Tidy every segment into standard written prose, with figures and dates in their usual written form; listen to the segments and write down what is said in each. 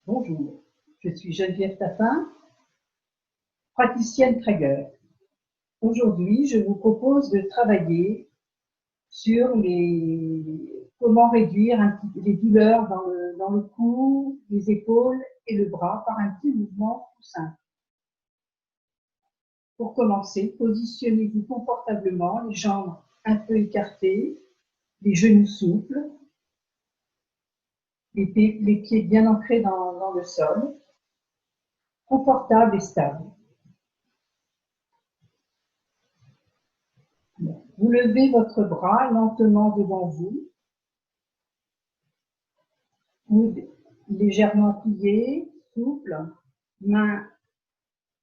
Bonjour, je suis Geneviève Taffin, praticienne Traeger. Aujourd'hui, je vous propose de travailler sur comment réduire les douleurs dans le cou, les épaules et le bras par un petit mouvement tout simple. Pour commencer, positionnez-vous confortablement, les jambes un peu écartées, les genoux souples, les pieds bien ancrés dans le sol, confortable et stable. Vous levez votre bras lentement devant vous, coude légèrement plié, souple, main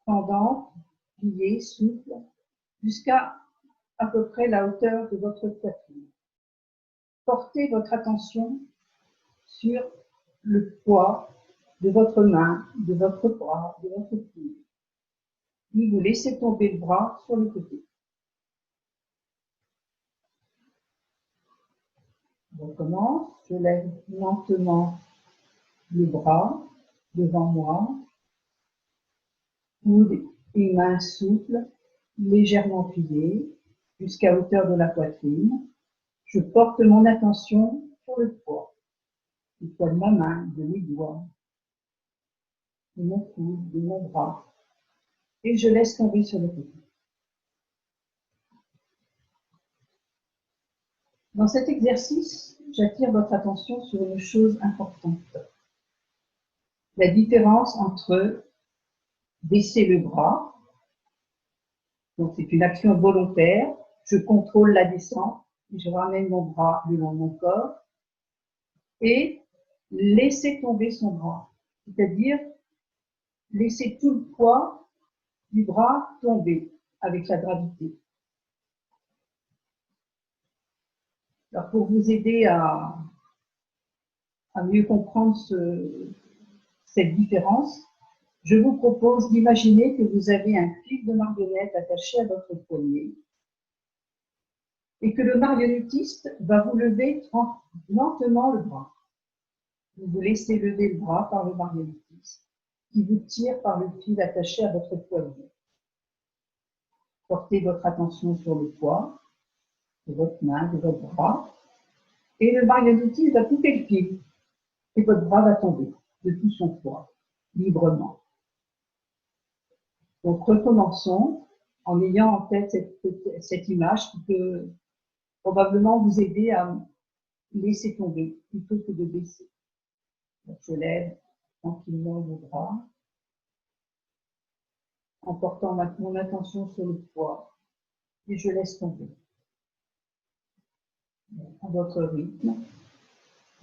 pendante, pliée, souple, jusqu'à à peu près la hauteur de votre poitrine. Portez votre attention sur le poids de votre main, de votre bras, de votre coude. Puis vous laissez tomber le bras sur le côté. On recommence, je lève lentement le bras devant moi, coude et main souple, légèrement pliée, jusqu'à hauteur de la poitrine. Je porte mon attention sur le poids de ma main, de mes doigts, de mon coude, de mon bras, et je laisse tomber sur le côté. Dans cet exercice, j'attire votre attention sur une chose importante. La différence entre baisser le bras, donc c'est une action volontaire, je contrôle la descente, je ramène mon bras le long de mon corps, et laisser tomber son bras, c'est-à-dire laisser tout le poids du bras tomber avec la gravité. Alors pour vous aider à mieux comprendre cette différence, je vous propose d'imaginer que vous avez un fil de marionnette attaché à votre poignet et que le marionnettiste va vous lever lentement le bras. Vous vous laissez lever le bras par le marionnettiste qui vous tire par le fil attaché à votre poignet. Portez votre attention sur le poids de votre main, de votre bras, et le marionnettiste va couper le fil et votre bras va tomber de tout son poids, librement. Donc recommençons en ayant en tête cette image qui peut probablement vous aider à laisser tomber plutôt que de baisser. Donc je lève tranquillement le bras en portant mon attention sur le poids et je laisse tomber. À votre rythme,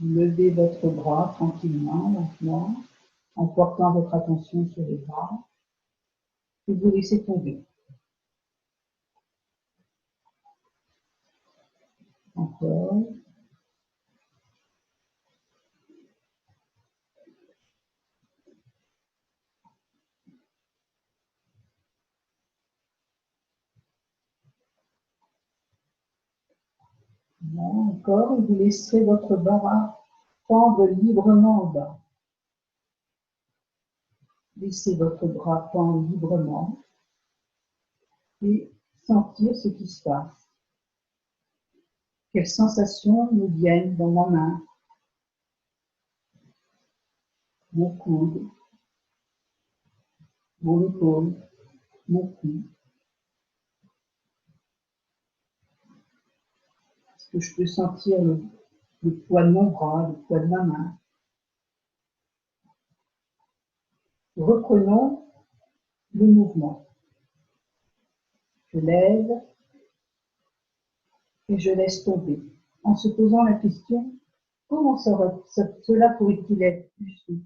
levez votre bras tranquillement, lentement, en portant votre attention sur les bras et vous laissez tomber. Encore. Encore, et vous laisserez votre bras pendre librement en bas. Laissez votre bras pendre librement et sentir ce qui se passe. Quelles sensations nous viennent dans ma main, mon coude, mon épaule, mon cou. Est-ce que je peux sentir le poids de mon bras, le poids de ma main? Reprenons le mouvement. Je lève et je laisse tomber, en se posant la question, comment cela pourrait-il être plus souple,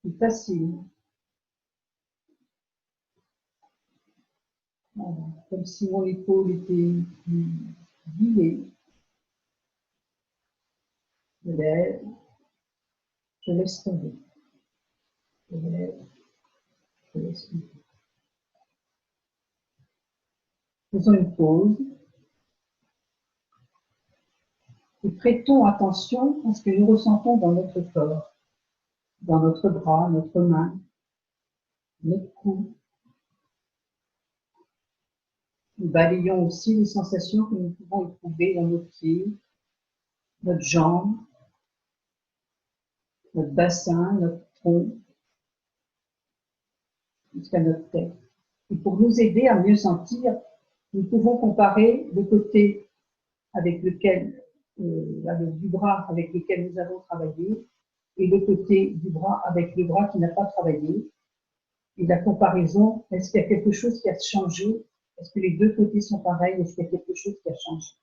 plus facile? Voilà, comme si mon épaule était plus dilatée. Je lève, je laisse tomber. Je lève, je laisse tomber. Faisons une pause et prêtons attention à ce que nous ressentons dans notre corps. dans notre bras, notre main, notre cou. Nous balayons aussi les sensations que nous pouvons éprouver dans nos pieds, notre jambe, notre bassin, notre tronc, jusqu'à notre tête. Et pour nous aider à mieux sentir, nous pouvons comparer le côté avec lequel, du bras avec lequel nous avons travaillé et le côté du bras avec le bras qui n'a pas travaillé. Et la comparaison, est-ce qu'il y a quelque chose qui a changé? Est-ce que les deux côtés sont pareils? Est-ce qu'il y a quelque chose qui a changé,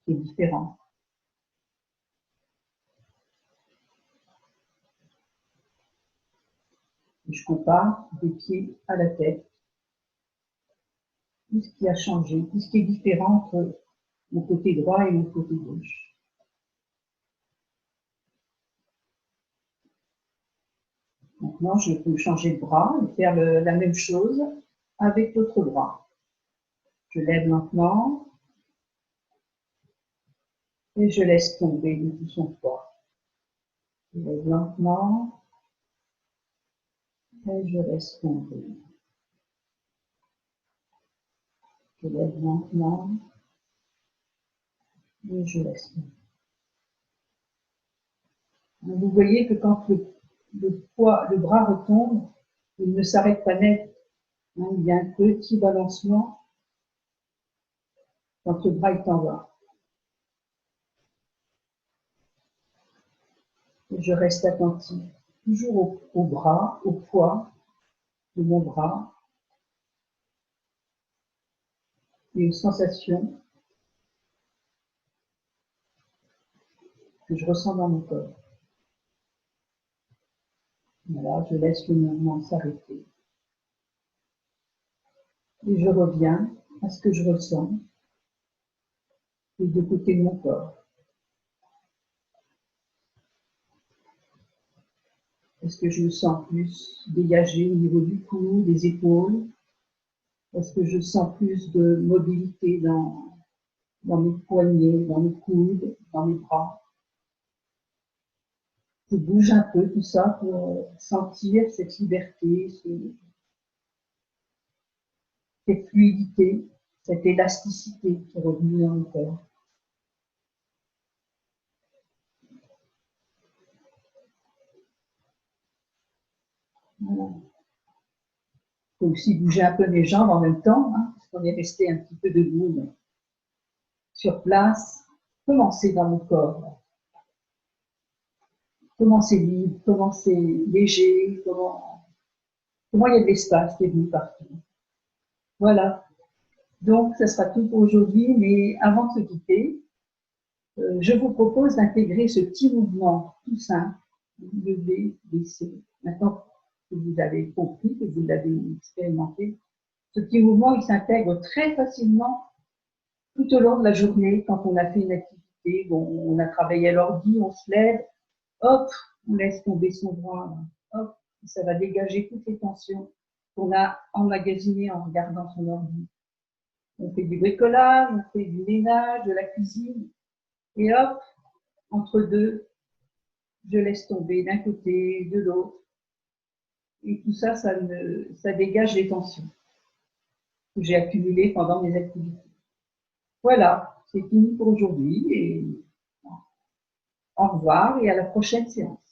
qui est différent? Et je compare des pieds à la tête. Tout ce qui a changé, tout ce qui est différent entre mon côté droit et mon côté gauche. Maintenant, je peux changer de bras et faire la même chose avec l'autre bras. Je lève lentement et je laisse tomber de tout son poids. Je lève lentement et je laisse tomber. Je lève lentement et je laisse tomber. Vous voyez que quand le bras retombe, il ne s'arrête pas net. Il y a un petit balancement quand le bras est en bas. Et je reste attentive, toujours au bras, au poids de mon bras, et une sensation que je ressens dans mon corps. Voilà, je laisse le mouvement s'arrêter. Et je reviens à ce que je ressens des deux côtés de mon corps. Est-ce que je me sens plus dégagé au niveau du cou, des épaules? Est-ce que je sens plus de mobilité dans mes poignets, dans mes coudes, dans mes bras? Je bouge un peu tout ça pour sentir cette liberté, cette fluidité, cette élasticité qui est revenue dans mon corps. Voilà. Il faut aussi bouger un peu mes jambes en même temps, parce qu'on est resté un petit peu debout, mais sur place. Commencez dans mon corps. Comment c'est libre, comment c'est léger, comment il y a de l'espace qui est venu partout. Voilà. Donc, ce sera tout pour aujourd'hui, mais avant de se quitter, je vous propose d'intégrer ce petit mouvement tout simple, lever, baisser. Maintenant que vous avez compris, que vous l'avez expérimenté, ce petit mouvement, il s'intègre très facilement tout au long de la journée, quand on a fait une activité, bon, on a travaillé à l'ordi, on se lève, hop, on laisse tomber son bras, hop, ça va dégager toutes les tensions qu'on a emmagasinées en regardant son ordi. On fait du bricolage, on fait du ménage, de la cuisine, et hop, entre deux, je laisse tomber d'un côté, de l'autre, et tout ça, ça dégage les tensions que j'ai accumulées pendant mes activités. Voilà, c'est fini pour aujourd'hui, et au revoir et à la prochaine séance.